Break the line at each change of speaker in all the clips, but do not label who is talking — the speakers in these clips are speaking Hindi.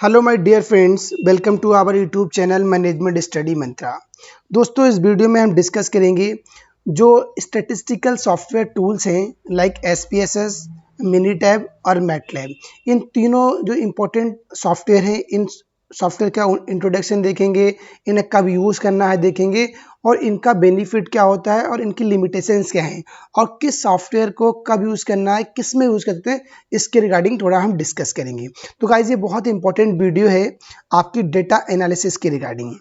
Hello my dear friends, welcome to our YouTube channel management study Mantra. दोस्तों, इस वीडियो में हम डिस्कस करेंगे जो स्टैटिस्टिकल सॉफ्टवेयर टूल्स हैं लाइक एसपीएसएस, मिनीटैब और मैटलैब। इन तीनों जो इम्पोर्टेंट सॉफ्टवेयर हैं, इन सॉफ्टवेयर का इंट्रोडक्शन देखेंगे, इन्हें कब यूज़ करना है देखेंगे और इनका बेनिफिट क्या होता है और इनकी लिमिटेशंस क्या हैं और किस सॉफ्टवेयर को कब यूज़ करना है, किस में यूज़ करते हैं, इसके रिगार्डिंग थोड़ा हम डिस्कस करेंगे। तो गाइस, ये बहुत इंपॉर्टेंट वीडियो है आपकी डेटा एनालिसिस के रिगार्डिंग।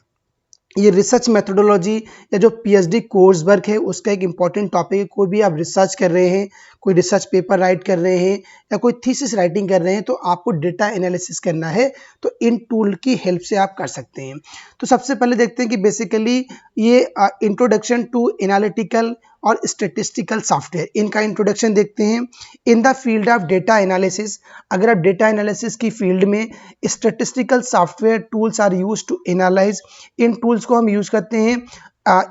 ये रिसर्च मेथोडोलॉजी या जो पीएचडी कोर्स वर्क है उसका एक इम्पॉर्टेंट टॉपिक है। कोई भी आप रिसर्च कर रहे हैं, कोई रिसर्च पेपर राइट कर रहे हैं या कोई थीसिस राइटिंग कर रहे हैं, तो आपको डेटा एनालिसिस करना है तो इन टूल की हेल्प से आप कर सकते हैं। तो सबसे पहले देखते हैं कि बेसिकली ये इंट्रोडक्शन टू एनालिटिकल और स्टैटिस्टिकल सॉफ्टवेयर, इनका इंट्रोडक्शन देखते हैं। In the field of data analysis, अगर आप डेटा एनालिसिस की फील्ड में statistical software tools are used to analyse. इन टूल्स को हम यूज़ करते हैं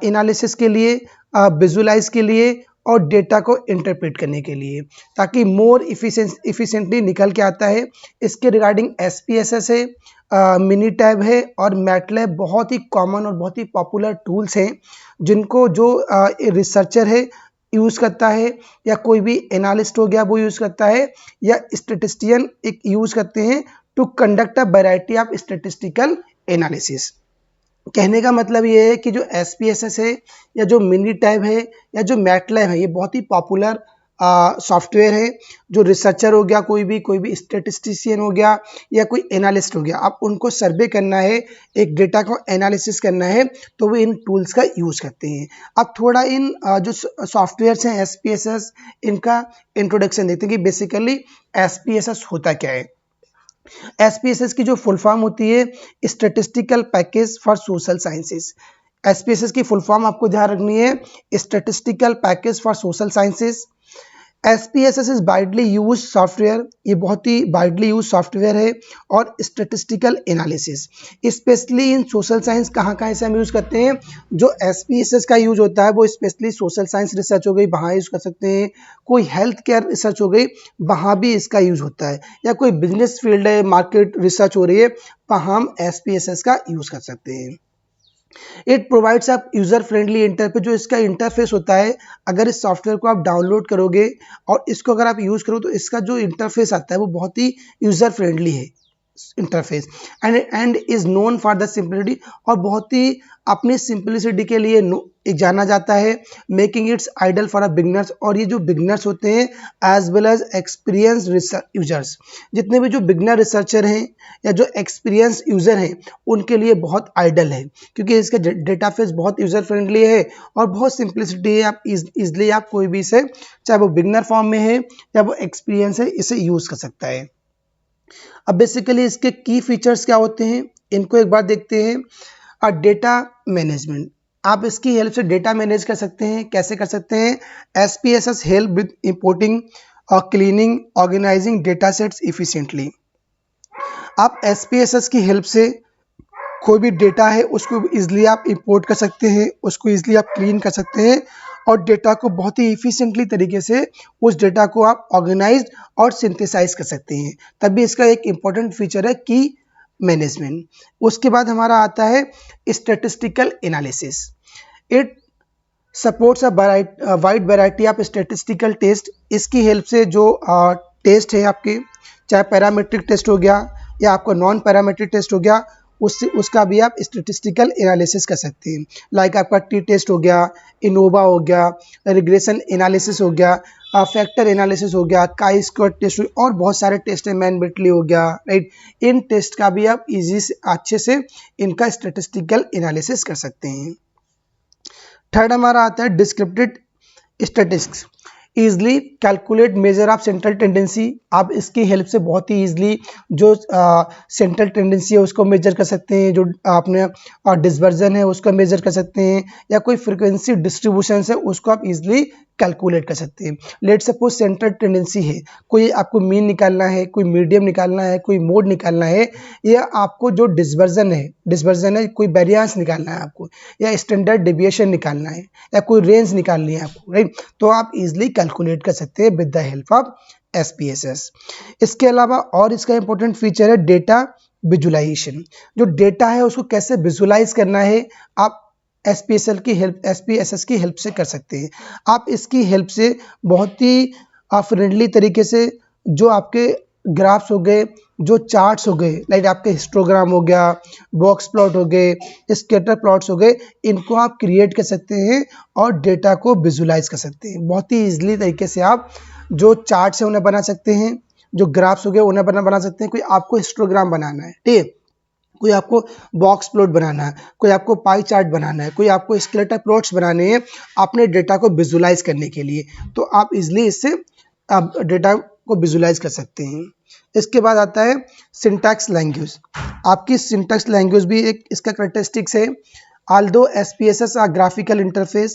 एनालिसिस के लिए, विजुलाइज के लिए और डेटा को इंटरप्रेट करने के लिए, ताकि मोर इफिशिएंटली निकल के आता है। इसके रिगार्डिंग एसपीएसएस है, मिनीटैब है और मैटलैब बहुत ही कॉमन और बहुत ही पॉपुलर टूल्स हैं जिनको जो रिसर्चर है यूज़ करता है या कोई भी एनालिस्ट हो गया वो यूज़ करता है या स्टैटिस्टिशियन एक यूज़ करते हैं to conduct a variety of statistical analysis. कहने का मतलब ये है कि जो एसपीएसएस है या जो मिनीटैब है या जो मैटलैब है, ये बहुत ही पॉपुलर सॉफ्टवेयर है। जो रिसर्चर हो गया, कोई भी स्टैटिस्टिशियन हो गया या कोई एनालिस्ट हो गया, आप उनको सर्वे करना है, एक डेटा को एनालिसिस करना है, तो वो इन टूल्स का यूज़ करते हैं। अब थोड़ा इन जो सॉफ्टवेयर्स हैं एसपीएसएस, इनका इंट्रोडक्शन देखते हैं कि बेसिकली एसपीएसएस होता क्या है। एसपीएसएस की जो फुल फॉर्म होती है statistical package for social sciences. SPSS की फुल फॉर्म आपको ध्यान रखनी है, statistical package for social sciences. SPSS is widely use software, ये बहुत ही वाइडली यूज सॉफ्टवेयर है। और statistical analysis specially in social science, कहाँ कहाँ से हम यूज़ करते हैं, जो एसपीएसएस का यूज होता है वो स्पेशली सोशल साइंस रिसर्च हो गई, वहाँ यूज़ कर सकते हैं। कोई हेल्थ केयर रिसर्च हो गई, वहाँ भी इसका यूज होता है। या कोई बिजनेस फील्ड है, मार्केट रिसर्च हो रही है, वहाँ हम एसपीएसएस का यूज़ कर सकते हैं। इट प्रोवाइड्स आप यूज़र फ्रेंडली इंटरफेस, जो इसका इंटरफेस होता है, अगर इस सॉफ्टवेयर को आप डाउनलोड करोगे और इसको अगर आप यूज़ करो तो इसका जो इंटरफेस आता है वो बहुत ही यूज़र फ्रेंडली है interface. And is known for the simplicity, और बहुत ही अपनी सिंपलिसिटी के लिए जाना जाता है। Making its ideal for a beginners, और ये जो बिगनर्स होते हैं as well as experience users, जितने भी जो बिगनर रिसर्चर हैं या जो एक्सपीरियंस यूज़र हैं उनके लिए बहुत आइडल है, क्योंकि इसका डेटा फेस बहुत यूज़र फ्रेंडली है और बहुत सिंपलिसिटी है। आप इजली आप कोई भी इसे, चाहे वो बिगनर फॉर्म में है या वो एक्सपीरियंस है, इसे यूज़ कर सकता है। अब बेसिकली इसके की फीचर्स क्या होते हैं, इनको एक बार देखते हैं। डेटा मैनेजमेंट, आप इसकी हेल्प से डेटा मैनेज कर सकते हैं। कैसे कर सकते हैं? एसपीएसएस हेल्प विद इंपोर्टिंग और cleaning, organising data sets efficiently. आप एसपीएसएस की हेल्प से कोई भी डेटा है उसको इजली आप इंपोर्ट कर सकते हैं, उसको इजली आप क्लीन कर सकते हैं और डेटा को बहुत ही इफिशिएंटली तरीके से उस डेटा को आप ऑर्गेनाइज और सिंथेसाइज कर सकते हैं। तभी इसका एक इम्पॉर्टेंट फीचर है की मैनेजमेंट। उसके बाद हमारा आता है statistical analysis. It supports a wide variety of statistical test. इसकी हेल्प से जो टेस्ट है आपके, चाहे पैरामेट्रिक टेस्ट हो गया या आपका नॉन पैरामेट्रिक टेस्ट हो गया, उसका भी आप स्टैटिस्टिकल एनालिसिस कर सकते हैं। लाइक आपका टी टेस्ट हो गया, इनोवा हो गया, रिग्रेशन एनालिसिस हो गया, फैक्टर एनालिसिस हो गया, काई स्क्वायर टेस्ट और बहुत सारे टेस्ट है, मैन बिटली हो गया, राइट। इन टेस्ट का भी आप इजी से अच्छे से इनका स्टैटिस्टिकल एनालिसिस कर सकते हैं। थर्ड हमारा आता है descriptive statistics. Easily calculate measure of central tendency. आप इसकी हेल्प से बहुत ही ईजिली जो सेंट्रल टेंडेंसी है उसको मेजर कर सकते हैं, जो आपने डिस्पर्जन है उसको मेजर कर सकते हैं, या कोई फ्रिक्वेंसी डिस्ट्रीब्यूशन है उसको आप इजिली कैलकुलेट कर सकते हैं। लेट सपोज सेंट्रल टेंडेंसी है, कोई आपको मीन निकालना है, कोई मीडियम निकालना है, कोई मोड निकालना है, या आपको जो डिस्पर्जन है कोई वेरिएंस निकालना है आपको, या स्टैंडर्ड डेविएशन निकालना है, या कोई रेंज निकालनी है आपको, राइट। तो आप इजिली कैलकुलेट कर सकते हैं with the help of SPSS. इसके अलावा और इसका इंपॉर्टेंट फीचर है डेटा विजुलाइजेशन, जो डेटा है उसको कैसे विजुलाइज करना है आप एसपीएसएस की हेल्प से कर सकते हैं। आप इसकी हेल्प से बहुत ही फ्रेंडली तरीके से जो आपके ग्राफ्स हो गए, जो चार्ट्स हो गए, लाइक आपके हिस्टोग्राम हो गया, बॉक्स प्लॉट हो गए, स्कैटर प्लॉट्स हो गए, इनको आप क्रिएट कर सकते हैं और डेटा को विजुलाइज कर सकते हैं। बहुत ही ईजिली तरीके से आप जो चार्ट्स है उन्हें बना सकते हैं, जो ग्राफ्स हो गए उन्हें बना सकते हैं। कोई आपको हिस्टोग्राम बनाना है, ठीक है, कोई आपको बॉक्स प्लॉट बनाना है, कोई आपको पाई चार्ट बनाना है, कोई आपको स्केलेटल प्लॉट्स बनाने हैं अपने डेटा को विजुलाइज करने के लिए, तो आप इजीली इससे आप डेटा को विजुलाइज कर सकते हैं। इसके बाद आता है सिंटैक्स लैंग्वेज। आपकी सिंटैक्स लैंग्वेज भी एक इसका करेक्टरिस्टिक्स है। although SPSS are graphical interface,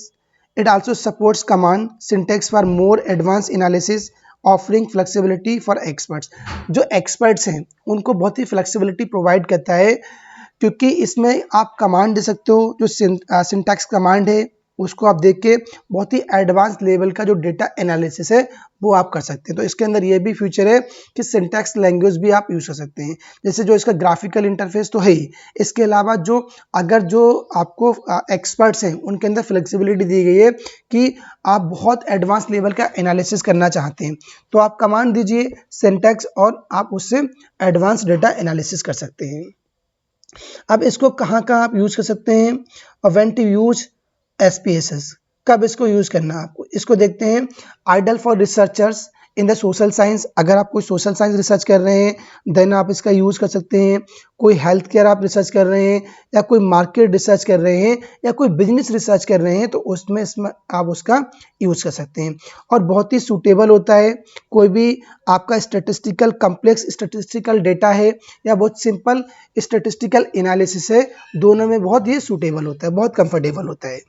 it also supports command syntax for more advanced analysis, offering flexibility for experts. जो एक्सपर्ट्स हैं उनको बहुत ही फ्लेक्सिबिलिटी प्रोवाइड करता है, क्योंकि इसमें आप कमांड दे सकते हो, जो सिंटैक्स कमांड है उसको आप देख के बहुत ही एडवांस लेवल का जो डेटा एनालिसिस है वो आप कर सकते हैं। तो इसके अंदर ये भी फीचर है कि सिंटैक्स लैंग्वेज भी आप यूज़ कर सकते हैं। जैसे जो इसका ग्राफिकल इंटरफेस तो है ही, इसके अलावा जो अगर जो आपको एक्सपर्ट्स हैं उनके अंदर फ्लेक्सिबिलिटी दी गई है कि आप बहुत एडवांस लेवल का एनालिसिस करना चाहते हैं तो आप कमांड दीजिए सिंटैक्स और आप उससे एडवांस डेटा एनालिसिस कर सकते हैं। अब इसको कहाँ कहाँ आप यूज़ कर सकते हैं और व्हेन टू यूज एसपीएसएस, कब इसको यूज़ करना है आपको, इसको देखते हैं। Ideal for researchers in the social science, अगर आप कोई सोशल साइंस रिसर्च कर रहे हैं देन आप इसका यूज़ कर सकते हैं। कोई हेल्थ केयर आप रिसर्च कर रहे हैं या कोई मार्केट रिसर्च कर रहे हैं या कोई बिजनेस रिसर्च कर रहे हैं तो उसमें आप उसका यूज़ कर सकते हैं और बहुत ही सूटेबल होता है। कोई भी आपका स्टैटिस्टिकल कम्प्लेक्स स्टैटिस्टिकल डेटा है या बहुत सिंपल स्टैटिस्टिकल एनालिसिस है, दोनों में बहुत ही सूटेबल होता है, बहुत कंफर्टेबल होता है।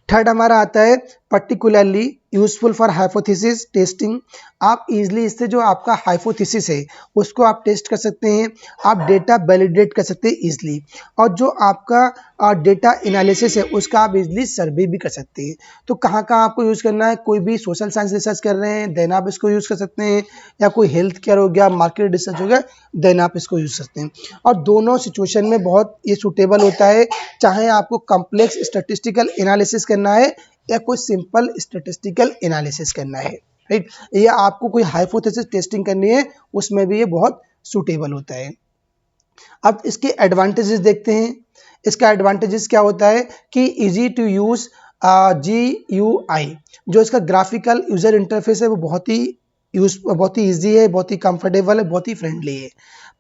थर्ड हमारा आता है particularly useful for hypothesis testing. आप इजीली इससे जो आपका हाइपोथेसिस है उसको आप टेस्ट कर सकते हैं, आप डेटा वैलिडेट कर सकते हैं इजीली, और जो आपका डेटा एनालिसिस है उसका आप इजीली सर्वे भी कर सकते हैं। तो कहाँ कहाँ आपको यूज़ करना है, कोई भी सोशल साइंस रिसर्च कर रहे हैं देन आप इसको यूज़ कर सकते हैं, या कोई हेल्थ केयर हो गया, मार्केट रिसर्च हो गया, देन आप इसको यूज़ करते हैं। और दोनों सिचुएशन में बहुत ये सूटेबल होता है, चाहे आपको कम्प्लेक्स स्टैटिस्टिकल एनालिसिस करना है या कोई सिंपल स्टैटिस्टिकल एनालिसिस करना है, राइट, या आपको कोई हाइपोथेसिस टेस्टिंग करनी है उसमें भी ये बहुत सूटेबल होता है। अब इसके एडवांटेजेस देखते हैं। इसका एडवांटेजेस क्या होता है कि इजी टू यूज GUI, जो इसका ग्राफिकल यूजर इंटरफेस है वो बहुत ही ईजी है, बहुत ही कंफर्टेबल है, बहुत ही फ्रेंडली है।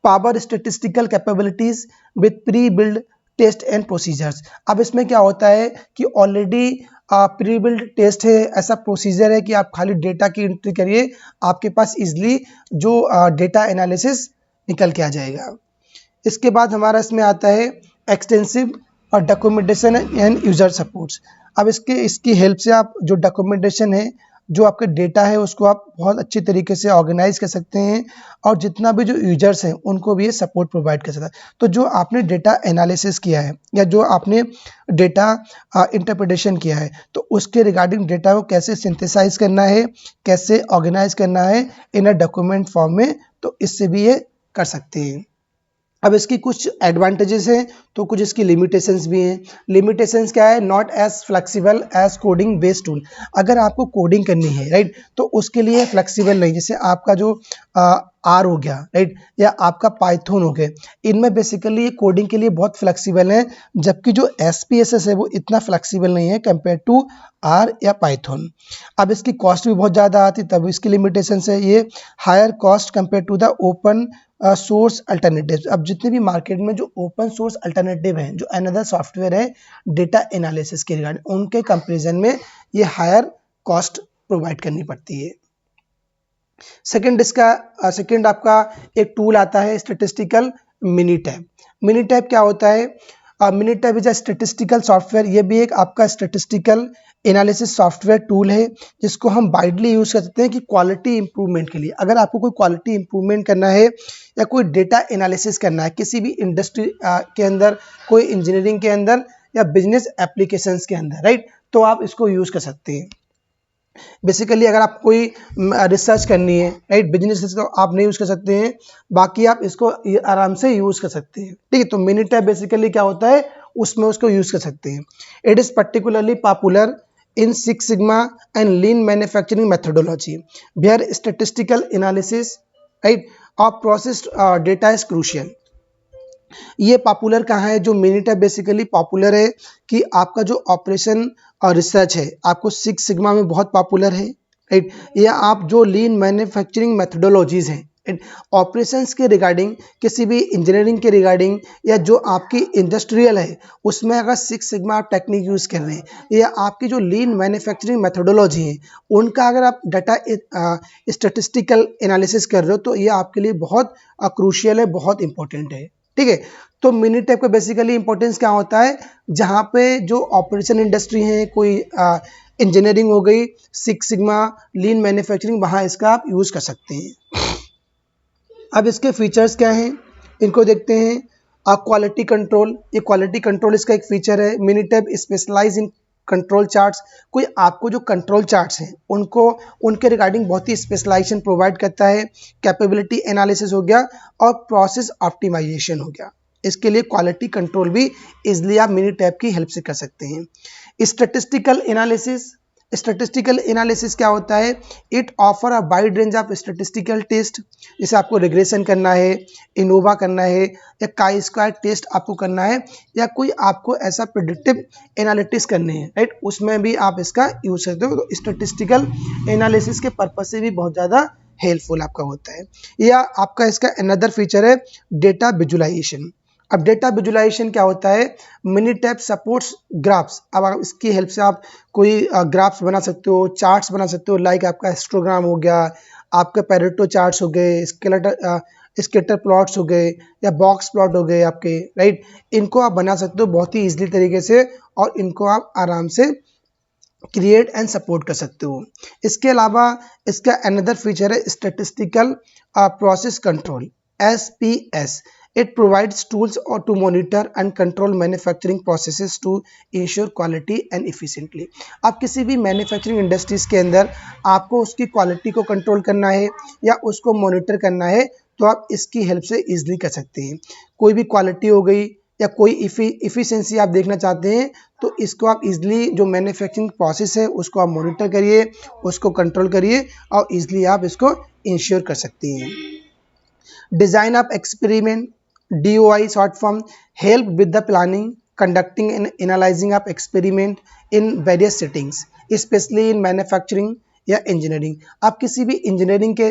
Power statistical capabilities with pre build test and procedures. अब इसमें क्या होता है कि ऑलरेडी प्री बिल्ड टेस्ट है, ऐसा प्रोसीजर है कि आप खाली डेटा की एंट्री करिए, आपके पास इजली जो डेटा एनालिसिस निकल के आ जाएगा। इसके बाद हमारा इसमें आता है एक्सटेंसिव और डॉक्यूमेंटेशन एंड यूजर सपोर्ट्स। अब इसकी हेल्प से आप जो डॉक्यूमेंटेशन है, जो आपके डेटा है उसको आप बहुत अच्छी तरीके से ऑर्गेनाइज कर सकते हैं और जितना भी जो यूजर्स हैं उनको भी ये सपोर्ट प्रोवाइड कर सकता है। तो जो आपने डेटा एनालिसिस किया है या जो आपने डेटा इंटरप्रिटेशन किया है तो उसके रिगार्डिंग डेटा को कैसे सिंथेसाइज करना है, कैसे ऑर्गेनाइज करना है इन अ डॉक्यूमेंट फॉर्म में, तो इससे भी ये कर सकते हैं। अब इसकी कुछ एडवांटेजेस हैं तो कुछ इसकी लिमिटेशंस भी हैं। लिमिटेशंस क्या है, not as flexible as coding based tool. अगर आपको कोडिंग करनी है राइट तो उसके लिए फ्लेक्सिबल नहीं, जैसे आपका जो आर हो गया राइट या आपका पाइथन हो गया, इनमें बेसिकली कोडिंग के लिए बहुत फ्लेक्सिबल है, जबकि जो SPSS है वो इतना फ्लेक्सिबल नहीं है कंपेयर टू आर या पाइथन। अब इसकी कॉस्ट भी बहुत ज़्यादा आती है, तब इसकी लिमिटेशंस है ये higher cost compare to the open source alternative. अब जितने भी मार्केट में जो ओपन सोर्स अल्टरनेटिव हैं, जो अनदर सॉफ्टवेयर है डेटा एनालिसिस के रिगार्डिंग, उनके कंपेरिजन में ये हायर कॉस्ट प्रोवाइड करनी पड़ती है। सेकंड आपका एक टूल आता है स्टैटिस्टिकल मिनीटैब। मिनीटैब क्या होता है, Minitab is a statistical software. ये भी एक आपका स्टैटिस्टिकल एनालिसिस सॉफ्टवेयर टूल है जिसको हम वाइडली यूज़ कर सकते हैं कि क्वालिटी इंप्रूवमेंट के लिए। अगर आपको कोई क्वालिटी इंप्रूवमेंट करना है या कोई डेटा एनालिसिस करना है किसी भी इंडस्ट्री के अंदर, कोई इंजीनियरिंग के अंदर या बिजनेस एप्लीकेशंस के अंदर राइट, तो आप इसको यूज़ कर सकते हैं। बेसिकली अगर आप कोई रिसर्च करनी है, राइट, बिजनेस तो आप नहीं यूज़ कर सकते हैं, बाकी आप इसको आराम से यूज़ कर सकते हैं, ठीक है। तो मिनी टैब बेसिकली क्या होता है, उसमें उसको यूज़ कर सकते हैं। It is particularly popular in Six Sigma and lean manufacturing methodology where statistical analysis, right, of processed data is crucial. ये पॉपुलर कहाँ है, जो मिनी टैब बेसिकली पॉपुलर है कि आपका जो ऑपरेशन और रिसर्च है आपको सिक्स सिग्मा में बहुत पॉपुलर है, राइट, या आप जो लीन मैन्युफैक्चरिंग मेथडोलॉजीज हैं ऑपरेशंस के रिगार्डिंग, किसी भी इंजीनियरिंग के रिगार्डिंग, या जो आपकी इंडस्ट्रियल है उसमें अगर सिक्स सिग्मा आप टेक्निक यूज़ कर रहे हैं, या आपकी जो लीन मैन्युफैक्चरिंग मेथडोलॉजी है उनका अगर आप डाटा स्टैटिस्टिकल एनालिसिस कर रहे हो तो ये आपके लिए बहुत क्रूशियल है, बहुत इंपॉर्टेंट है, ठीक है। तो मिनी टैब का बेसिकली इंपॉर्टेंस क्या होता है, जहाँ पे जो ऑपरेशन इंडस्ट्री है, कोई इंजीनियरिंग हो गई, सिक्स सिग्मा, लीन मैन्युफैक्चरिंग, वहाँ इसका आप यूज़ कर सकते हैं। अब इसके फीचर्स क्या हैं, इनको देखते हैं। क्वालिटी कंट्रोल, ये क्वालिटी कंट्रोल इसका एक फीचर है। Minitab specialise in control charts, कोई आपको जो कंट्रोल चार्ट्स हैं उनको उनके रिगार्डिंग बहुत ही स्पेशलाइजेशन प्रोवाइड करता है। कैपेबिलिटी एनालिसिस हो गया और प्रोसेस ऑप्टिमाइजेशन हो गया। इसके लिए क्वालिटी कंट्रोल भी इजली आप मिनी टैब की हेल्प से कर सकते हैं। स्टैटिस्टिकल एनालिसिस, स्टैटिस्टिकल एनालिसिस क्या होता है, it offer a wide range of statistical test, जैसे आपको रिग्रेशन करना है, इनोवा करना है, या काई स्क्वायर टेस्ट आपको करना है, या कोई आपको ऐसा प्रिडिक्टिव एनालिटिक्स करने हैं, राइट, उसमें भी आप इसका यूज करते हो। तो स्टैटिस्टिकल एनालिसिस के पर्पज से भी बहुत ज़्यादा हेल्पफुल आपका होता है। या आपका इसका अनदर फीचर है डेटा विजुलाइजेशन। अब डेटा विजुलाइजेशन क्या होता है, मिनी टैब सपोर्ट्स ग्राफ्स। अब आप इसकी हेल्प से आप कोई ग्राफ्स बना सकते हो, चार्ट्स बना सकते हो, लाइक आपका हिस्टोग्राम हो गया, आपके पेरेटो चार्ट्स हो गए, स्केटर प्लॉट्स हो गए, या बॉक्स प्लॉट हो गए आपके, राइट, इनको आप बना सकते हो बहुत ही ईजिली तरीके से, और इनको आप आराम से क्रिएट एंड सपोर्ट कर सकते हो। इसके अलावा इसका अनदर फीचर है statistical process control, SPS। It provides tools or to monitor and control manufacturing processes to ensure quality and efficiently। आप किसी भी मैन्युफैक्चरिंग इंडस्ट्रीज के अंदर आपको उसकी क्वालिटी को कंट्रोल करना है या उसको मॉनिटर करना है तो आप इसकी हेल्प से इजीली कर सकते हैं। कोई भी क्वालिटी हो गई या कोई इफ़िशेंसी आप देखना चाहते हैं तो इसको आप इजीली, जो मैन्युफैक्चरिंग प्रोसेस है उसको आप मॉनिटर करिए, उसको कंट्रोल करिए, और इजीली आप इसको इंश्योर कर सकते हैं। Design of experiment, DOI short form, help with the planning, conducting and analyzing of experiment in various settings, especially in manufacturing या इंजीनियरिंग। आप किसी भी इंजीनियरिंग के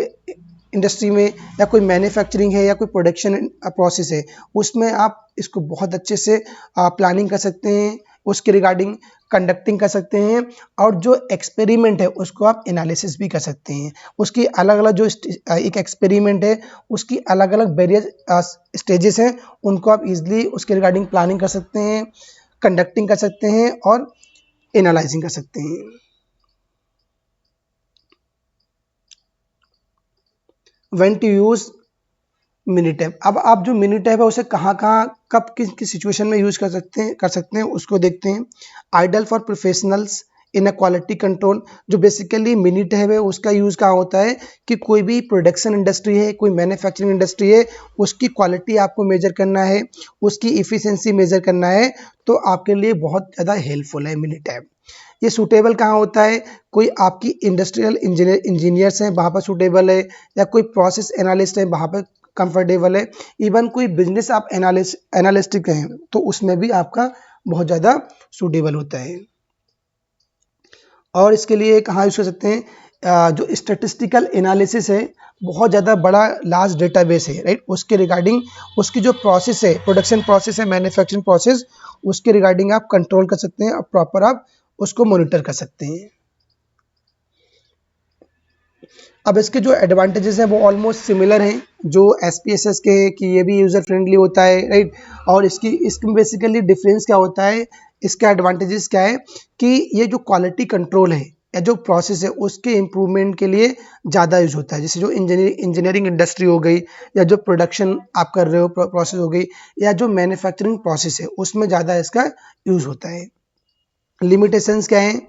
इंडस्ट्री में या कोई मैन्युफैक्चरिंग है या कोई प्रोडक्शन प्रोसेस है उसमें आप इसको बहुत अच्छे से प्लानिंग कर सकते हैं, उसके रिगार्डिंग कंडक्टिंग कर सकते हैं, और जो एक्सपेरिमेंट है उसको आप एनालिसिस भी कर सकते हैं। उसकी अलग अलग जो एक एक्सपेरिमेंट है उसकी अलग अलग वेरियस स्टेजेस हैं, उनको आप इजीली उसके रिगार्डिंग प्लानिंग कर सकते हैं, कंडक्टिंग कर सकते हैं, और एनालाइजिंग कर सकते हैं। When to use Minitab. अब आप जो मिनी टैब है उसे कहाँ कब किस सिचुएशन में यूज कर सकते हैं उसको देखते हैं। Ideal for professionals in a quality control, जो बेसिकली मिनी टैब है उसका यूज कहाँ होता है कि कोई भी प्रोडक्शन इंडस्ट्री है, कोई मैन्युफैक्चरिंग इंडस्ट्री है, उसकी क्वालिटी आपको मेजर करना है, उसकी इफिशियंसी मेजर करना है, तो आपके लिए बहुत ज़्यादा हेल्पफुल है मिनी टैब। ये सूटेबल कहाँ होता है, कोई आपकी इंडस्ट्रियल इंजीनियर्स हैं वहाँ पर सूटेबल है, या कोई प्रोसेस एनालिस्ट है वहाँ पर कंफर्टेबल है, इवन कोई बिजनेस आप एनालिस्टिक हैं तो उसमें भी आपका बहुत ज़्यादा सूटेबल होता है। और इसके लिए कहाँ यूज़ कर सकते हैं, जो स्टैटिस्टिकल एनालिसिस है, बहुत ज़्यादा बड़ा लार्ज डेटाबेस है, राइट, उसके रिगार्डिंग उसकी जो प्रोसेस है, प्रोडक्शन प्रोसेस है, मैन्युफैक्चरिंग प्रोसेस, उसके रिगार्डिंग आप कंट्रोल कर सकते हैं और प्रॉपर आप उसको मॉनिटर कर सकते हैं। अब इसके जो एडवांटेजेस हैं वो ऑलमोस्ट सिमिलर हैं जो SPSS के, कि ये भी यूज़र फ्रेंडली होता है, राइट, और इसमें बेसिकली डिफरेंस क्या होता है, इसका एडवांटेजेस क्या है कि ये जो क्वालिटी कंट्रोल है या जो प्रोसेस है उसके इम्प्रूवमेंट के लिए ज़्यादा यूज होता है। जैसे जो इंजीनियरिंग इंडस्ट्री हो गई, या जो प्रोडक्शन आप कर रहे हो प्रोसेस हो गई, या जो मैन्युफैक्चरिंग प्रोसेस है उसमें ज़्यादा इसका यूज़ होता है। लिमिटेशंस क्या हैं,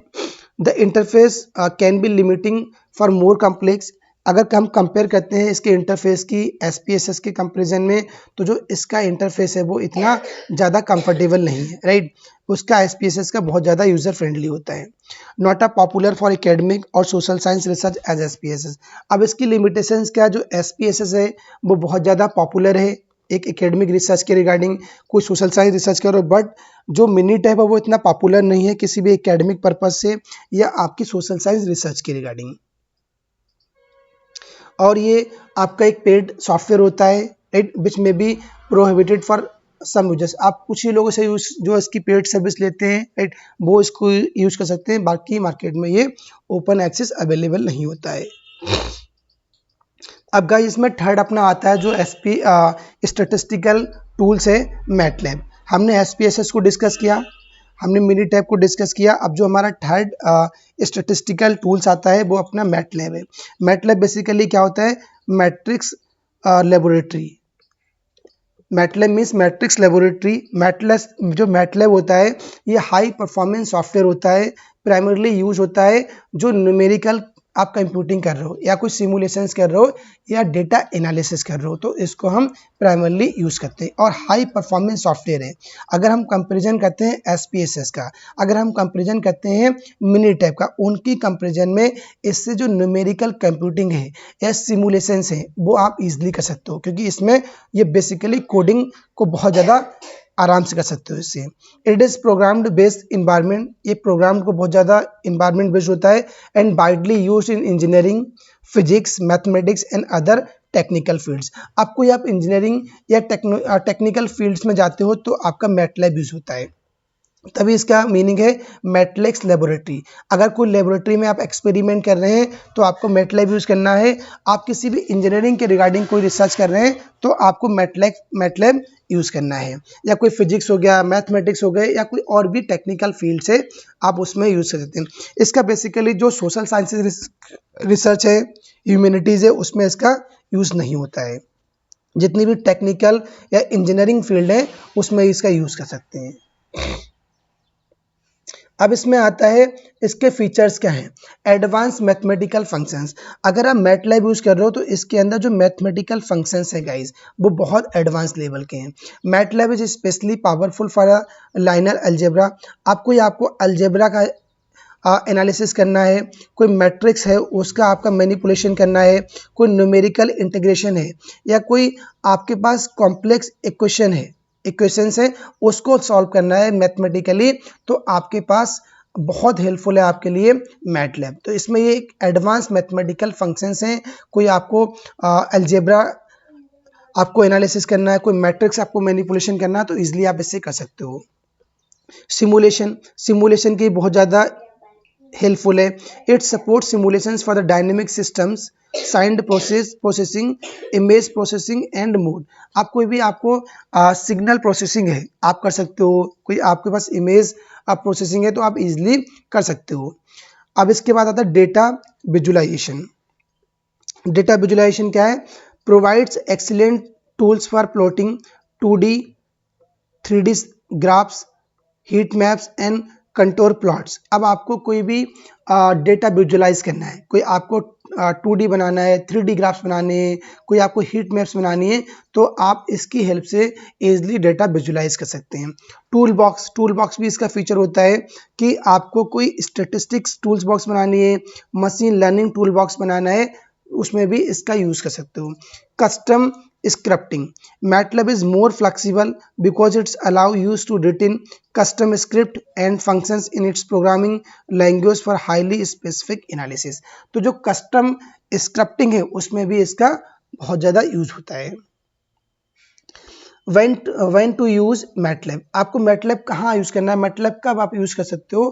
the interface can be limiting for more complex. अगर हम कंपेयर करते हैं इसके इंटरफेस की SPSS के कंपैरिजन में, तो जो इसका इंटरफेस है वो इतना ज़्यादा कंफर्टेबल नहीं है, राइट। उसका SPSS का बहुत ज़्यादा यूज़र फ्रेंडली होता है। Not a popular for academic और social science research as SPSS। अब इसकी लिमिटेशंस क्या, जो SPSS है वो बहुत ज़्यादा पॉपुलर है एक एकेडमिक रिसर्च के रिगार्डिंग, कोई सोशल साइंस रिसर्च करो, बट जो मिनी टैब है वो इतना पॉपुलर नहीं है किसी भी एकेडमिक पर्पज से या आपकी सोशल साइंस रिसर्च के रिगार्डिंग। और ये आपका एक पेड सॉफ्टवेयर होता है, right, which may be prohibited for some users. आप कुछ ही लोगों से जो इसकी पेड सर्विस लेते हैं, राइट, वो इसको यूज कर सकते हैं, बाकी मार्केट में ये ओपन एक्सेस अवेलेबल नहीं होता है। अब गाइस इसमें थर्ड अपना आता है जो स्टैटिस्टिकल टूल्स है, मैटलैब। हमने SPSS को डिस्कस किया, हमने मिनी टैब को डिस्कस किया। अब जो हमारा थर्ड स्टैटिस्टिकल टूल्स आता है वो अपना मैटलैब है। मैटलैब बेसिकली क्या होता है, matrix laboratory. MATLAB means matrix laboratory. MATLAB जो मैटलैब होता है ये हाई परफॉर्मेंस सॉफ्टवेयर होता है, प्राइमरली यूज होता है जो न्यूमेरिकल आप कंप्यूटिंग कर रहे हो या कुछ सिमुलेशंस कर रहे हो या डेटा एनालिसिस कर रहे हो, तो इसको हम प्राइमरली यूज़ करते हैं और हाई परफॉर्मेंस सॉफ्टवेयर है। अगर हम कंपैरिजन करते हैं SPSS का, अगर हम कंपैरिजन करते हैं मिनी टैब का, उनकी कंपैरिजन में इससे जो न्यूमेरिकल कंप्यूटिंग है या सिमुलेशंस है वो आप इजीली कर सकते हो, क्योंकि इसमें ये बेसिकली कोडिंग को बहुत ज़्यादा आराम से कर सकते हो इससे। It is programmed based environment, ये प्रोग्राम को बहुत ज़्यादा इन्वायरमेंट बेस्ड होता है and widely use in engineering, physics, mathematics and other technical fields. आपको आप इंजीनियरिंग या टेक्निकल फील्ड्स में जाते हो तो आपका मैटलैब यूज होता है, तभी इसका मीनिंग है मैटलैब लेबोरेटरी। अगर कोई लेबोरेटरी में आप एक्सपेरिमेंट कर रहे हैं तो आपको मैटलैब यूज़ करना है। आप किसी भी इंजीनियरिंग के रिगार्डिंग कोई रिसर्च कर रहे हैं तो आपको मैटलैब यूज़ करना है, या कोई फिजिक्स हो गया, मैथमेटिक्स हो गए, या कोई और भी टेक्निकल फील्ड से आप उसमें यूज़ कर सकते हैं। इसका बेसिकली जो सोशल साइंसेज रिसर्च है, ह्यूमैनिटीज़ है, उसमें इसका यूज़ नहीं होता है। जितनी भी टेक्निकल या इंजीनियरिंग फील्ड है उसमें इसका यूज़ कर सकते हैं। अब इसमें आता है इसके फीचर्स क्या हैं, एडवांस मैथमेटिकल फंक्शंस। अगर आप मैटलैब यूज़ कर रहे हो तो इसके अंदर जो मैथमेटिकल फंक्शंस हैं गाइस वो बहुत एडवांस लेवल के हैं। MATLAB is specially powerful for liner algebra. आपको अलजेब्रा का एनालिसिस करना है, कोई मैट्रिक्स है उसका आपका मैनिपुलेशन करना है, कोई न्यूमेरिकल इंटीग्रेशन है, या कोई आपके पास कॉम्प्लेक्स इक्वेशंस है उसको सॉल्व करना है मैथमेटिकली, तो आपके पास बहुत हेल्पफुल है आपके लिए मैटलैब। तो इसमें ये एक एडवांस मैथमेटिकल फंक्शंस हैं। कोई आपको अलजेब्रा आपको एनालिसिस करना है, कोई मैट्रिक्स आपको मैनिपुलेशन करना है, तो इजीली आप इससे कर सकते हो। सिमुलेशन की बहुत ज़्यादा हेल्पफुल है। It support simulations for the dynamic systems, signed processing, image processing and mode. आप कोई भी आपको सिग्नल प्रोसेसिंग है आप कर सकते हो, कोई आपके पास इमेज प्रोसेसिंग है तो आप इजीली कर सकते हो। अब इसके बाद आता है डेटा विजुलाइजेशन। डेटा विजुलाइजेशन क्या है, provides excellent tools for plotting 2D 3D graphs, heat maps and contour plots. अब आपको कोई भी डेटा विजुलाइज करना है, कोई आपको 2D बनाना है, 3D ग्राफ्स बनाने हैं, कोई आपको हीट मैप्स बनानी है, तो आप इसकी हेल्प से इजीली डेटा विजुलाइज कर सकते हैं। टूल बॉक्स भी इसका फीचर होता है कि आपको कोई स्टेटिस्टिक्स टूल्स बॉक्स बनानी है, मशीन लर्निंग टूल बॉक्स बनाना है, उसमें भी इसका यूज़ कर सकते हो। Custom scripting, MATLAB is more flexible because it's allow use to written custom script and functions in its programming language for highly specific analysis। तो जो custom scripting है उसमें भी इसका बहुत ज़्यादा यूज होता है। when to use MATLAB, आपको MATLAB कहाँ यूज़ करना है, MATLAB कब आप यूज़ कर सकते हो,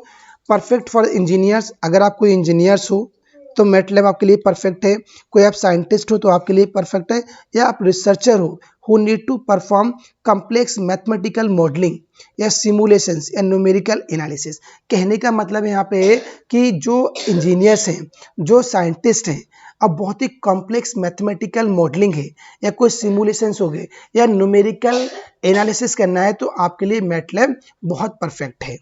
परफेक्ट फॉर इंजीनियर्स। अगर आप कोई इंजीनियर्स हो तो मैटलैब आपके लिए परफेक्ट है, कोई आप साइंटिस्ट हो तो आपके लिए परफेक्ट है, या आप रिसर्चर हो who need to perform complex mathematical modelling या सिमुलेशंस या न्यूमेरिकल एनालिसिस। कहने का मतलब यहाँ पे है कि जो इंजीनियर्स हैं, जो साइंटिस्ट हैं, अब बहुत ही कॉम्प्लेक्स मैथमेटिकल मॉडलिंग है या कोई सिमुलेशंस हो गए या न्यूमेरिकल एनालिसिस करना है तो आपके लिए मैटलैब बहुत परफेक्ट है।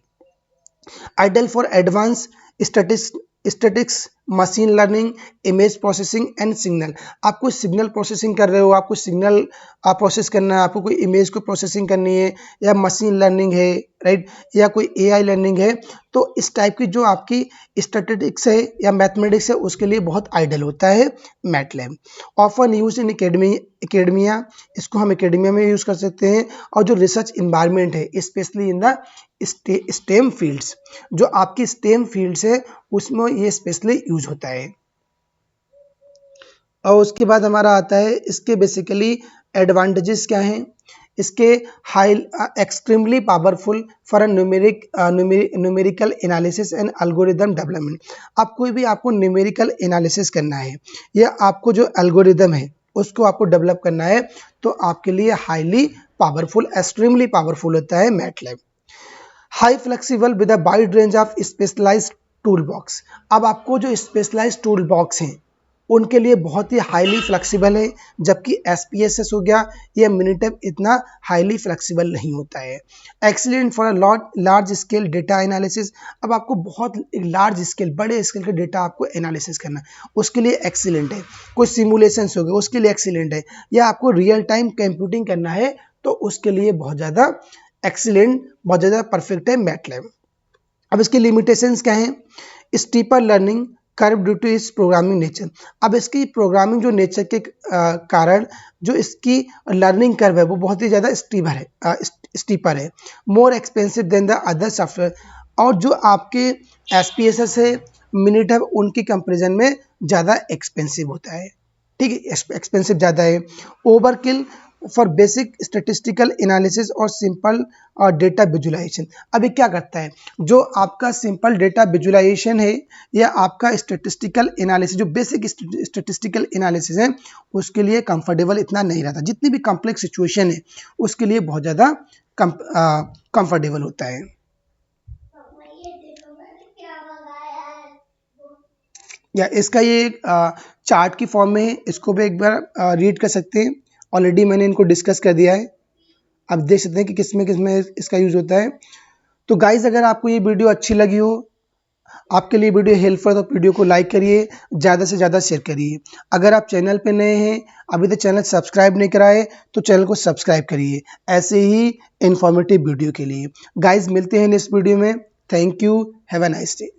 Ideal for advance statics, machine learning, image processing and signal. आप कोई सिग्नल प्रोसेसिंग कर रहे हो, आपको सिग्नल प्रोसेस करना है, आपको कोई इमेज को प्रोसेसिंग करनी है, या मशीन लर्निंग है, राइट, या कोई एआई लर्निंग है, तो इस टाइप की जो आपकी स्टैटिस्टिक्स है या मैथमेटिक्स है उसके लिए बहुत आइडियल होता है MATLAB. Often use in academia, इसको हम एकेडमिया में यूज़ कर सकते हैं, और जो रिसर्च इन्वायरमेंट है specially in the stem fields, जो आपकी स्टेम फील्ड्स है उसमें ये स्पेशली यूज होता है। और उसके बाद हमारा आता है इसके बेसिकली एडवांटेजेस क्या हैं। इसके high extremely powerful for numerical analysis and algorithm development. आप कोई भी आपको न्यूमेरिकल एनालिसिस करना है या आपको जो एल्गोरिदम है उसको आपको डेवलप करना है तो आपके लिए हाईली पावरफुल, एक्सट्रीमली पावरफुल होता है MATLAB. High flexible with a wide range of specialised tool box. अब आपको जो स्पेशलाइज्ड टूल बॉक्स हैं उनके लिए बहुत ही हाईली फ्लेक्सिबल है, जबकि SPSS हो गया या मिनिटैब इतना हाईली फ्लेक्सिबल नहीं होता है। Excellent for a large scale data analysis. अब आपको बहुत लार्ज स्केल, बड़े स्केल का डेटा आपको एनालिसिस करना है उसके लिए एक्सीलेंट है। कोई सिमुलेशंस हो गए उसके लिए एक्सीलेंट है, या आपको रियल टाइम कंप्यूटिंग करना है तो उसके लिए बहुत ज़्यादा एक्सीलेंट, बहुत ज़्यादा परफेक्ट है मैटलैब। अब इसकी लिमिटेशंस क्या हैं। Steeper learning curve due to इस प्रोग्रामिंग नेचर। अब इसकी प्रोग्रामिंग जो नेचर के कारण जो इसकी लर्निंग कर्व है वो बहुत ही ज़्यादा स्टीपर है। More expensive than the other software. और जो आपके SPSS है, मिनिटैब, उनके कंपेरिजन में ज़्यादा एक्सपेंसिव होता है, ठीक है, एक्सपेंसिव ज़्यादा है। Overkill for basic statistical analysis और सिंपल डेटा विजुलाइजेशन। अभी क्या करता है, जो आपका सिंपल डेटा विजुलाइजेशन है या आपका स्टेटिस्टिकल एनालिसिस, जो बेसिक स्टेटिस्टिकल एनालिसिस है उसके लिए कंफर्टेबल इतना नहीं रहता। जितनी भी कॉम्प्लेक्स सिचुएशन है उसके लिए बहुत ज़्यादा कंफर्टेबल होता है। या इसका ये चार्ट की फॉर्म में है, इसको भी एक बार रीड कर सकते हैं। ऑलरेडी मैंने इनको डिस्कस कर दिया है, अब देख सकते हैं कि किसमें किसमें इसका यूज़ होता है। तो गाइज़, अगर आपको ये वीडियो अच्छी लगी हो, आपके लिए वीडियो हेल्पफुल, तो वीडियो को लाइक करिए, ज़्यादा से ज़्यादा शेयर करिए। अगर आप चैनल पे नए हैं, अभी तक चैनल सब्सक्राइब नहीं कराए तो चैनल को सब्सक्राइब करिए ऐसे ही इन्फॉर्मेटिव वीडियो के लिए। गाइज़, मिलते हैं नेक्स्ट वीडियो में। Thank you, have a nice day.